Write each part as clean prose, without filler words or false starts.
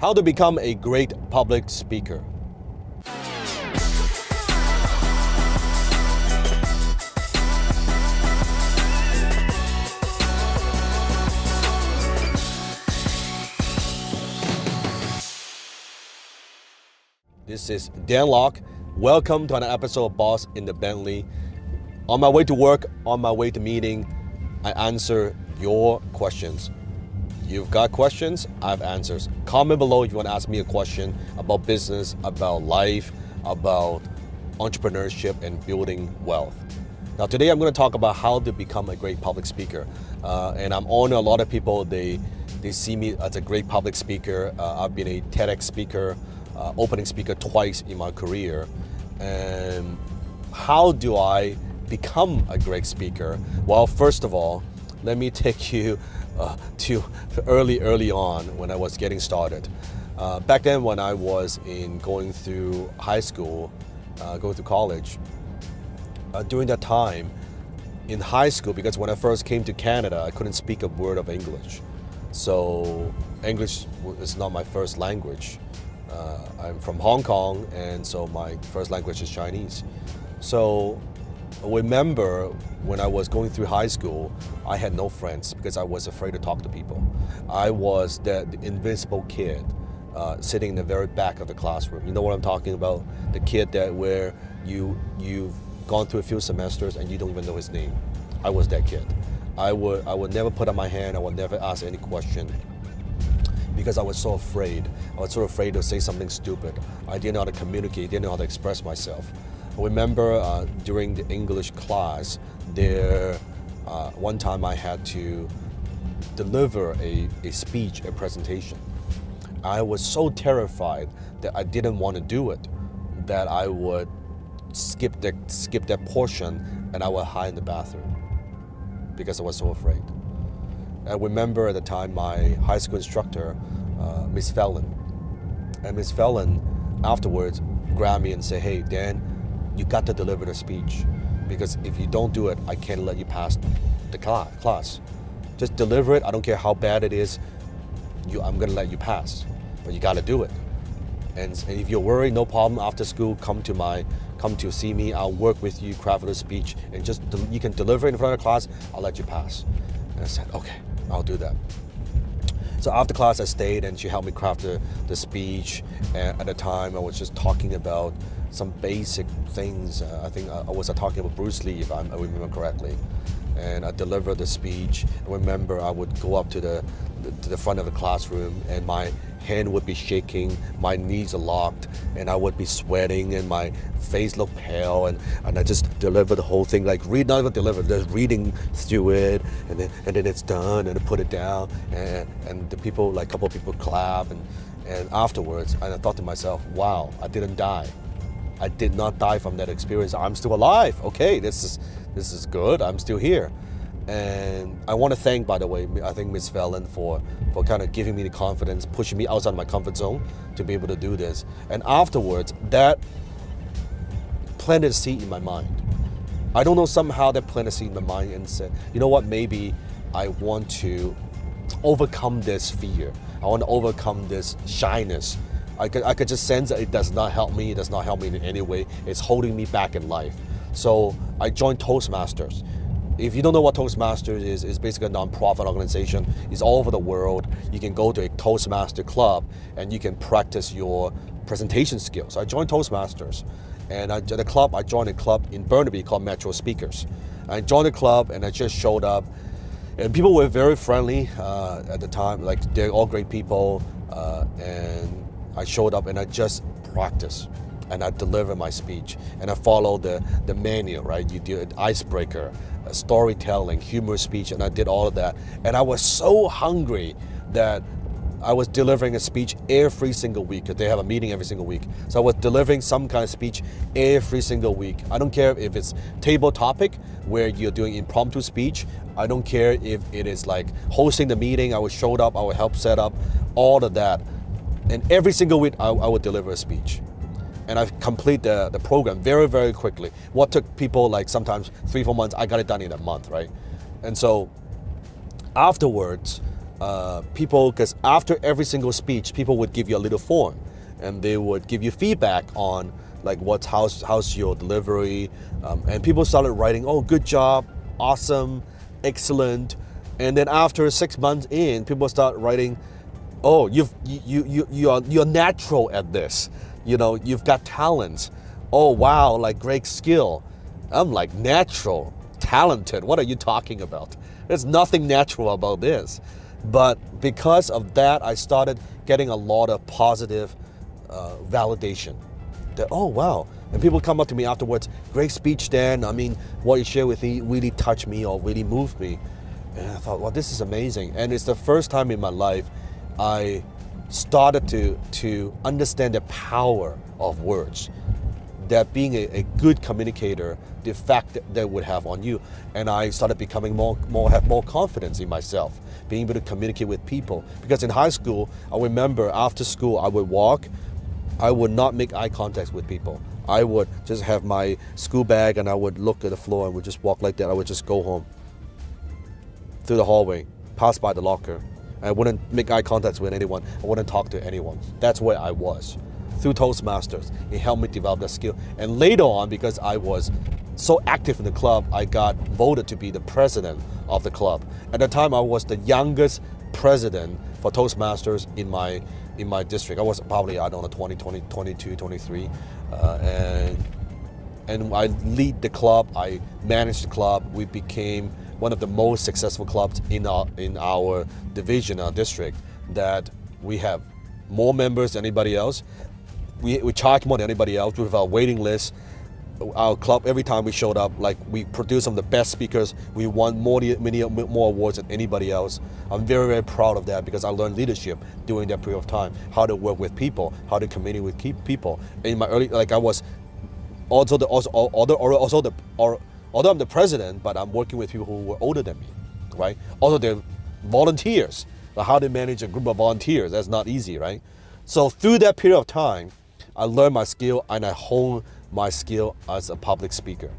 How to become a great public speaker. This is Dan Lok. Welcome to an episode of Boss in the Bentley. On my way to work, on my way to meeting, I answer your questions. You've got questions, I have answers. Comment below if you want to ask me a question about business, about life, about entrepreneurship and building wealth. Now today I'm going to talk about how to become a great public speaker. And I'm honored a lot of people, they see me as a great public speaker. I've been a TEDx speaker, opening speaker twice in my career. And how do I become a great speaker? Well, first of all, let me take you to early on when I was getting started. Back then when I was going through high school, going through college, during that time in high school, because when I first came to Canada, I couldn't speak a word of English. So English is not my first language. I'm from Hong Kong, and so my first language is Chinese. So I remember when I was going through high school, I had no friends because I was afraid to talk to people. I was the invisible kid sitting in the very back of the classroom. You know what I'm talking about? The kid that where you've gone through a few semesters and you don't even know his name. I was that kid. I would never put up my hand. I would never ask any question, because I was so afraid. I was so afraid to say something stupid. I didn't know how to communicate, didn't know how to express myself. I remember during the English class, one time I had to deliver a speech, a presentation. I was so terrified that I didn't want to do it, that I would skip that portion and I would hide in the bathroom because I was so afraid. I remember at the time my high school instructor, Miss Fallon, and Miss Fallon afterwards grabbed me and said, "Hey Dan, you got to deliver the speech, because if you don't do it, I can't let you pass the class. Just deliver it. I don't care how bad it is. I'm gonna let you pass, but you got to do it. And if you're worried, no problem. After school, come to see me. I'll work with you, craft the speech, and you can deliver it in front of the class. I'll let you pass." And I said, "Okay, I'll do that." So after class, I stayed, and she helped me craft the speech. And at the time, I was just talking about some basic things. I think I was talking about Bruce Lee, if I remember correctly. And I delivered the speech. I remember I would go up to the front of the classroom, and my hand would be shaking, my knees are locked, and I would be sweating, and my face looked pale, and I just delivered the whole thing, like not even delivered, just reading through it, and then it's done, and I put it down, and the people, like a couple of people clap, and afterwards, and I thought to myself, wow, I didn't die. I did not die from that experience. I'm still alive. Okay, this is good. I'm still here. And I want to thank, by the way, I think Miss Fallon for kind of giving me the confidence, pushing me outside my comfort zone to be able to do this. And afterwards, that planted a seed in my mind. I don't know, somehow that planted a seed in my mind and said, you know what, maybe I want to overcome this fear. I want to overcome this shyness. I could just sense that it does not help me. It does not help me in any way. It's holding me back in life. So I joined Toastmasters. If you don't know what Toastmasters is, it's basically a non-profit organization. It's all over the world. You can go to a Toastmaster club and you can practice your presentation skills. So I joined Toastmasters, and I joined a club in Burnaby called Metro Speakers. I joined the club and I just showed up, and people were very friendly at the time. Like, they're all great people, and I showed up and I just practiced. And I deliver my speech, and I follow the manual, right? You do an icebreaker, storytelling, humor speech, and I did all of that. And I was so hungry that I was delivering a speech every single week, because they have a meeting every single week. So I was delivering some kind of speech every single week. I don't care if it's table topic, where you're doing impromptu speech. I don't care if it is like hosting the meeting. I would show up, I would help set up, all of that. And every single week, I would deliver a speech. And I complete the program very, very quickly. What took people like sometimes 3-4 months, I got it done in a month, right? And so afterwards, people, because after every single speech, people would give you a little form, and they would give you feedback on like how's your delivery, and people started writing, oh, good job, awesome, excellent, and then after 6 months in, people start writing, oh, you're natural at this, you've got talent, oh wow, like great skill. I'm like, natural, talented, what are you talking about? There's nothing natural about this. But because of that, I started getting a lot of positive validation. That, oh wow, and people come up to me afterwards, great speech, Dan. I mean, what you shared with me really touched me or really moved me. And I thought, well, this is amazing. And it's the first time in my life I started to understand the power of words, that being a good communicator, the effect that would have on you. And I started becoming have more confidence in myself, being able to communicate with people. Because in high school, I remember after school, I would walk, I would not make eye contact with people. I would just have my school bag and I would look at the floor and would just walk like that. I would just go home through the hallway, pass by the locker. I wouldn't make eye contact with anyone. I wouldn't talk to anyone. That's where I was. Through Toastmasters, it helped me develop that skill. And later on, because I was so active in the club, I got voted to be the president of the club. At the time, I was the youngest president for Toastmasters in my district. I was probably, I don't know, 22, 23. And I lead the club, I managed the club. We became one of the most successful clubs in our division, our district, that we have more members than anybody else. We charge more than anybody else with our waiting list. Our club, every time we showed up, like we produced some of the best speakers. We won many more awards than anybody else. I'm very, very proud of that because I learned leadership during that period of time, how to work with people, how to communicate with people. In my early, like I was although I'm the president, but I'm working with people who were older than me, right? Also, they're volunteers. But how to manage a group of volunteers, that's not easy, right? So through that period of time, I learned my skill and I honed my skill as a public speaker.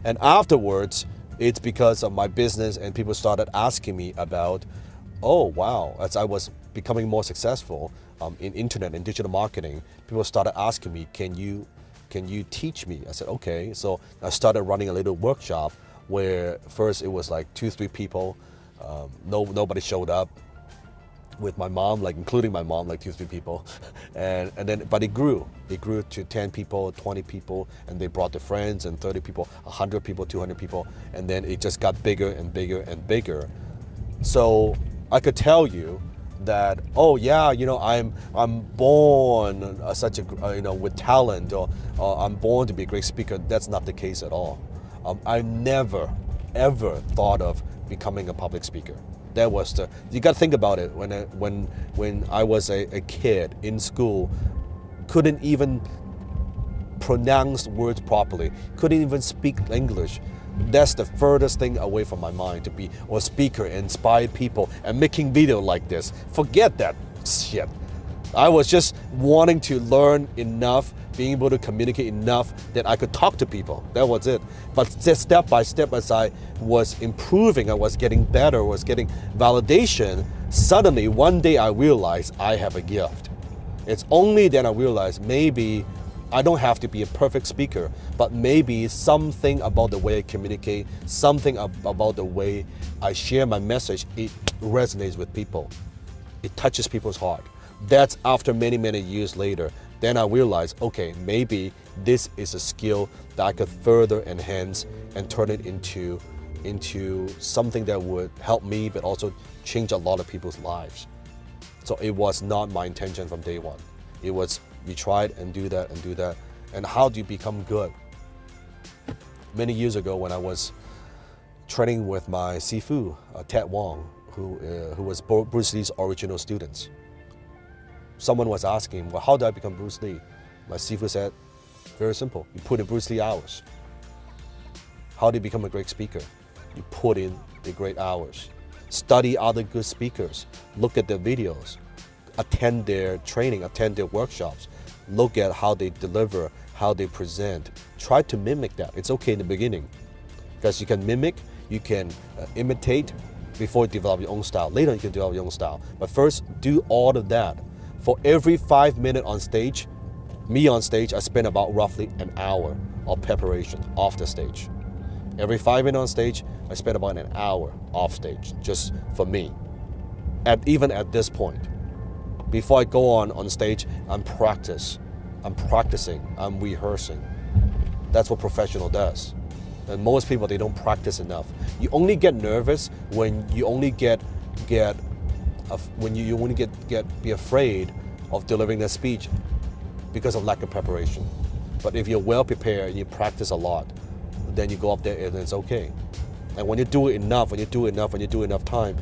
And afterwards, it's because of my business and people started asking me about, oh wow, as I was becoming more successful in internet and digital marketing, people started asking me, can you teach me? I said, okay. So I started running a little workshop where first it was like 2-3 people, nobody showed up. With my mom, like including my mom, like 2-3 people, and then but it grew to 10 people, 20 people, and they brought their friends, and 30 people, 100 people, 200 people, and then it just got bigger and bigger and bigger. So I could tell you that, oh yeah, I'm born such a with talent, or I'm born to be a great speaker. That's not the case at all. I never ever thought of becoming a public speaker. That was you got to think about it. When I was a kid in school, couldn't even pronounce words properly, couldn't even speak English. That's the furthest thing away from my mind, to be a speaker, inspire people, and making video like this. Forget that shit. I was just wanting to learn enough, being able to communicate enough that I could talk to people. That was it. But step by step, as I was improving, I was getting better, was getting validation, suddenly one day I realized I have a gift. It's only then I realized maybe I don't have to be a perfect speaker, but maybe something about the way I communicate, something about the way I share my message, it resonates with people. It touches people's heart. That's after many, many years later. Then I realized, okay, maybe this is a skill that I could further enhance and turn it into something that would help me, but also change a lot of people's lives. So it was not my intention from day one. It was, you try it and do that and do that. And how do you become good? Many years ago when I was training with my Sifu, Ted Wong, who was Bruce Lee's original students. Someone was asking, well, how did I become Bruce Lee? My Sifu said, very simple, you put in Bruce Lee hours. How do you become a great speaker? You put in the great hours. Study other good speakers, look at their videos, attend their training, attend their workshops, look at how they deliver, how they present. Try to mimic that. It's okay in the beginning because you can mimic, you can imitate, before you develop your own style. Later, you can develop your own style. But first, do all of that. For every 5 minutes on stage, me on stage, I spend about roughly an hour of preparation off the stage. Every 5 minutes on stage, I spend about an hour off stage, just for me. Even at this point, before I go on stage, I'm practicing, I'm rehearsing. That's what professional does. And most people, they don't practice enough. You only get nervous when you only be afraid of delivering that speech because of lack of preparation. But if you're well prepared and you practice a lot, then you go up there and it's okay. And when you do it enough, when you do enough time,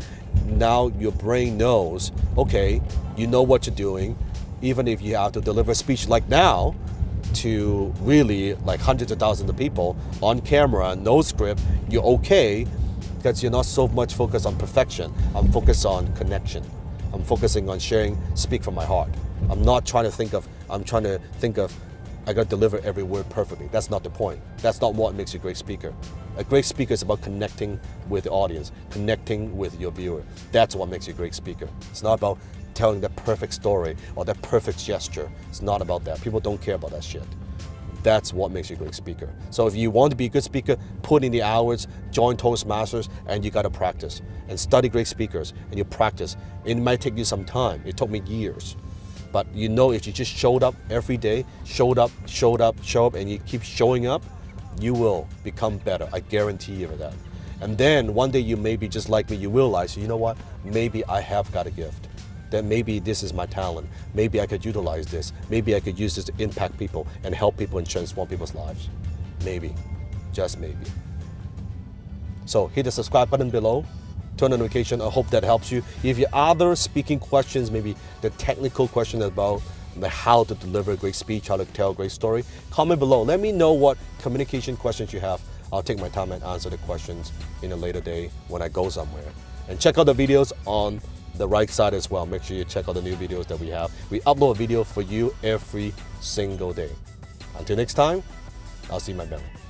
now your brain knows, okay, you know what you're doing. Even if you have to deliver a speech like now to really like hundreds of thousands of people on camera, no script, you're okay because you're not so much focused on perfection. I'm focused on connection. I'm focusing on speak from my heart. I'm trying to think of, I got to deliver every word perfectly. That's not the point. That's not what makes you a great speaker. A great speaker is about connecting with the audience, connecting with your viewer. That's what makes you a great speaker. It's not about telling that perfect story or that perfect gesture. It's not about that. People don't care about that shit. That's what makes you a great speaker. So if you want to be a good speaker, put in the hours, join Toastmasters, and you got to practice. And study great speakers, and you practice. It might take you some time. It took me years. But you know, if you just showed up every day, showed up, and you keep showing up, you will become better. I guarantee you that. And then one day you may be just like me, you realize, you know what? Maybe I have got a gift. Then maybe this is my talent. Maybe I could utilize this. Maybe I could use this to impact people and help people and transform people's lives. Maybe, just maybe. So hit the subscribe button below. Turn on notification. I hope that helps you. If you have other speaking questions, maybe the technical question about how to deliver a great speech, how to tell a great story, comment below. Let me know what communication questions you have. I'll take my time and answer the questions in a later day when I go somewhere. And check out the videos on the right side as well. Make sure you check out the new videos that we have. We upload a video for you every single day. Until next time, I'll see you in my belly.